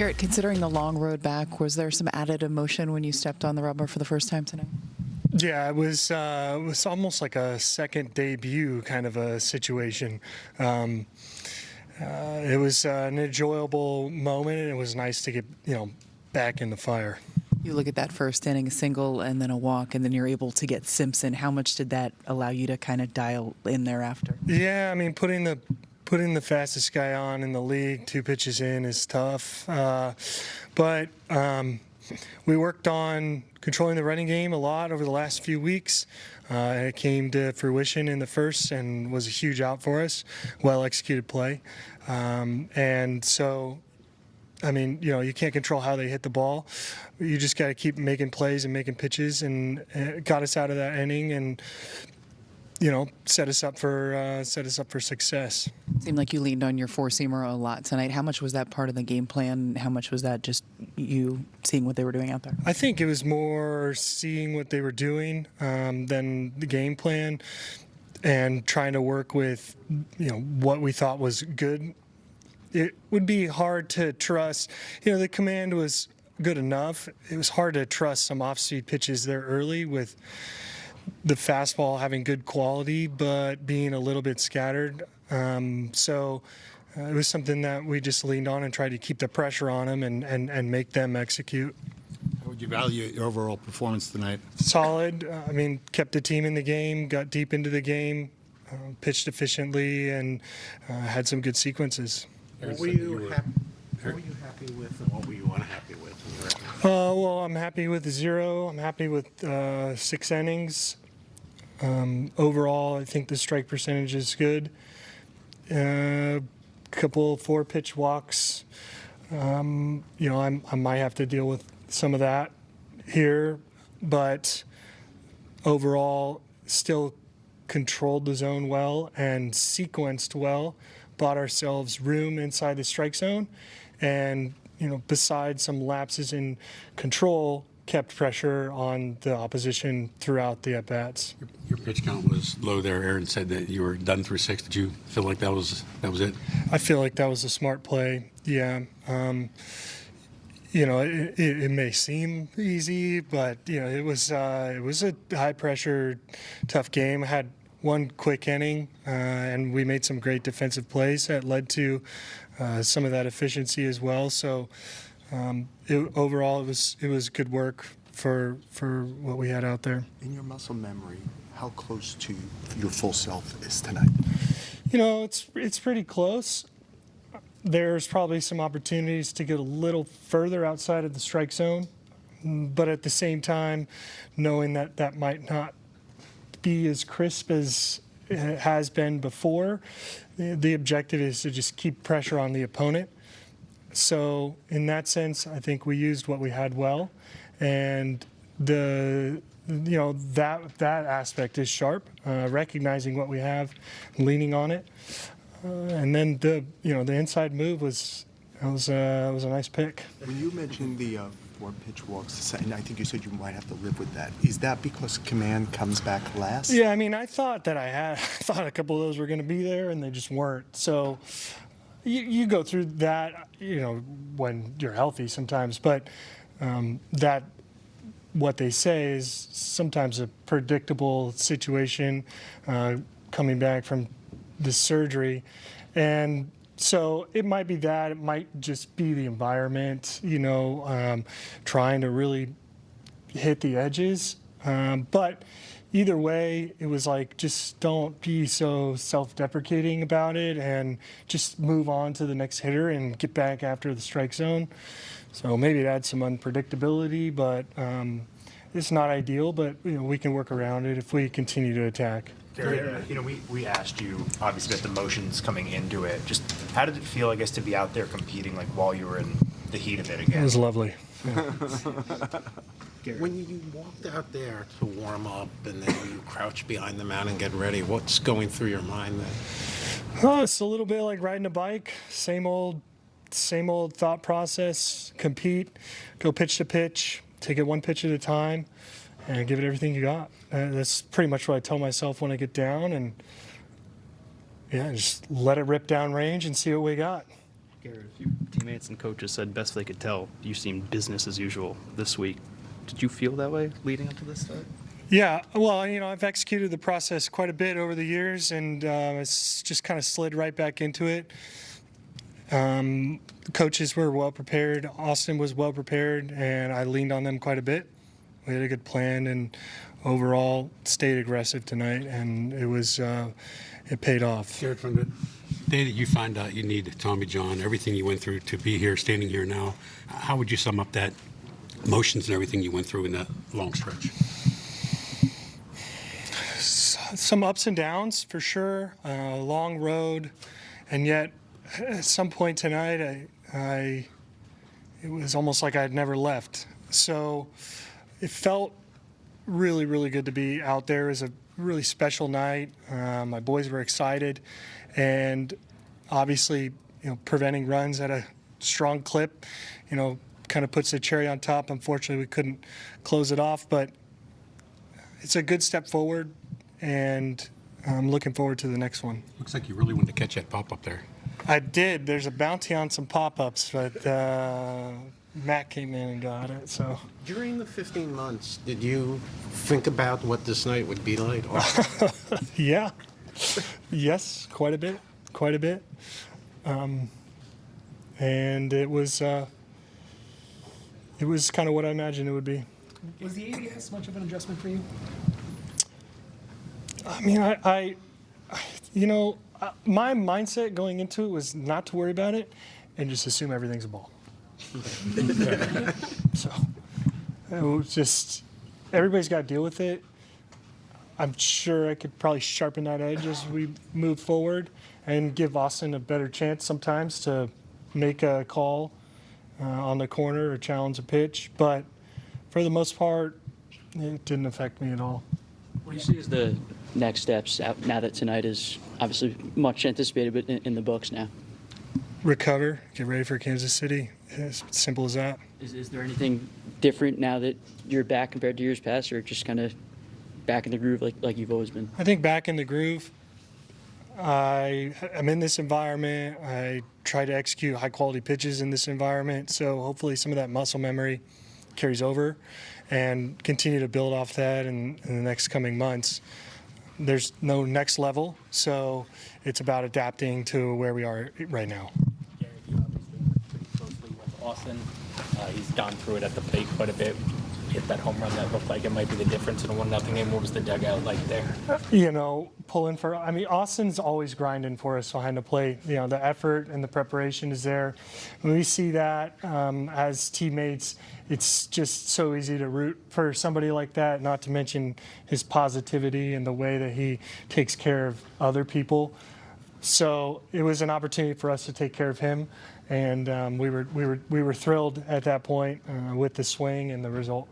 Gerrit, considering the long road back, was there some added emotion when you stepped on the rubber for the first time tonight? Yeah, it was almost like a second debut kind of a situation. It was an enjoyable moment, and it was nice to get back in the fire. You look at that first inning, a single and then a walk, and then you're able to get Simpson. How much did that allow you to kind of dial in thereafter? Yeah, I mean, putting the fastest guy on in the league 2 pitches in is tough, but we worked on controlling the running game a lot over the last few weeks. It came to fruition in the first and was a huge out for us. Well executed play, and so. I mean, you can't control how they hit the ball. You just got to keep making plays and making pitches, and it got us out of that inning, and set us up for success. It seemed like you leaned on your four-seamer a lot tonight. How much was that part of the game plan? How much was that just you seeing what they were doing out there? I think it was more seeing what they were doing than the game plan, and trying to work with what we thought was good. It would be hard to trust. The command was good enough. It was hard to trust some off-speed pitches there early with the fastball having good quality but being a little bit scattered. So it was something that we just leaned on and tried to keep the pressure on them and make them execute. How would you value your overall performance tonight? Solid. I mean, kept the team in the game, got deep into the game, pitched efficiently, and had some good sequences. What were you happy with and what were you unhappy with? Well, I'm happy with 0. I'm happy with 6 innings. Overall, I think the strike percentage is good. Couple 4-pitch walks. I might have to deal with some of that here, but overall, still controlled the zone well and sequenced well. Bought ourselves room inside the strike zone, and besides some lapses in control, kept pressure on the opposition throughout the at-bats. Your pitch count was low there. Aaron said that you were done through 6. Did you feel like that was it? I feel like that was a smart play. Yeah. It may seem easy, but it was a high-pressure, tough game. I had one quick inning, and we made some great defensive plays that led to some of that efficiency as well. So overall, it was good work for what we had out there. In your muscle memory, how close to your full self is tonight? It's pretty close. There's probably some opportunities to get a little further outside of the strike zone, but at the same time, knowing that might not be as crisp as it has been before. The objective is to just keep pressure on the opponent. So in that sense, I think we used what we had well, and that aspect is sharp, recognizing what we have, leaning on it, and then the inside move was a nice pick. When you mentioned the 4-pitch walks, and I think you said you might have to live with that. Is that because command comes back last? Yeah, I mean, I thought I thought a couple of those were going to be there, and they just weren't. So you go through that, when you're healthy sometimes, but that what they say is sometimes a predictable situation coming back from the surgery, and so it might be that. It might just be the environment, trying to really hit the edges. But either way, it was like, just don't be so self-deprecating about it and just move on to the next hitter and get back after the strike zone. So maybe it adds some unpredictability, but it's not ideal, but we can work around it if we continue to attack. Gerrit, we asked you obviously about the motions coming into it. Just how did it feel, I guess, to be out there competing while you were in the heat of it again? It was lovely. When you walked out there to warm up and then you crouch behind the mound and get ready, what's going through your mind then? Oh, it's a little bit like riding a bike. Same old thought process. Compete, go pitch to pitch, take it one pitch at a time, and give it everything you got. That's pretty much what I tell myself when I get down, and just let it rip down range and see what we got. Garrett, your teammates and coaches said best they could tell, you seemed business as usual this week. Did you feel that way leading up to this start? Yeah, well, I've executed the process quite a bit over the years, and it's just kind of slid right back into it. The coaches were well prepared. Austin was well prepared, and I leaned on them quite a bit. We had a good plan, and overall stayed aggressive tonight, and it paid off. Garrett, from the day that you find out you need Tommy John, everything you went through to be here, standing here now, how would you sum up that emotions and everything you went through in that long stretch? Some ups and downs for sure, long road, and yet at some point tonight, it was almost like I had never left. So it felt really, really good to be out there. It was a really special night. My boys were excited, and obviously, preventing runs at a strong clip, kind of puts the cherry on top. Unfortunately, we couldn't close it off, but it's a good step forward, and I'm looking forward to the next one. Looks like you really wanted to catch that pop up there. I did. There's a bounty on some pop-ups, but Matt came in and got it. So During the 15 months, did you think about what this night would be like? yeah, yes, quite a bit, and it was kind of what I imagined it would be. Was the ABS much of an adjustment for you? I mean, my mindset going into it was not to worry about it and just assume everything's a ball. So it was just, everybody's got to deal with it. I'm sure I could probably sharpen that edge as we move forward and give Austin a better chance sometimes to make a call on the corner or challenge a pitch. But for the most part, it didn't affect me at all. What do you see as the next steps out now that tonight is obviously much anticipated, but in the books now? Recover, get ready for Kansas City. As simple as that. Is there anything different now that you're back compared to years past, or just kind of back in the groove like you've always been? I think back in the groove. I'm in this environment. I try to execute high quality pitches in this environment. So hopefully some of that muscle memory carries over and continue to build off that in the next coming months. There's no next level, so it's about adapting to where we are right now. Garrett, you obviously work pretty closely with Austin. He's gone through it at the plate quite a bit. Hit that home run that looked like it might be the difference in a 1-0 game. What was the dugout like there? Austin's always grinding for us behind the plate. The effort and the preparation is there. When we see that as teammates, it's just so easy to root for somebody like that, not to mention his positivity and the way that he takes care of other people. So it was an opportunity for us to take care of him, and we were thrilled at that point with the swing and the result.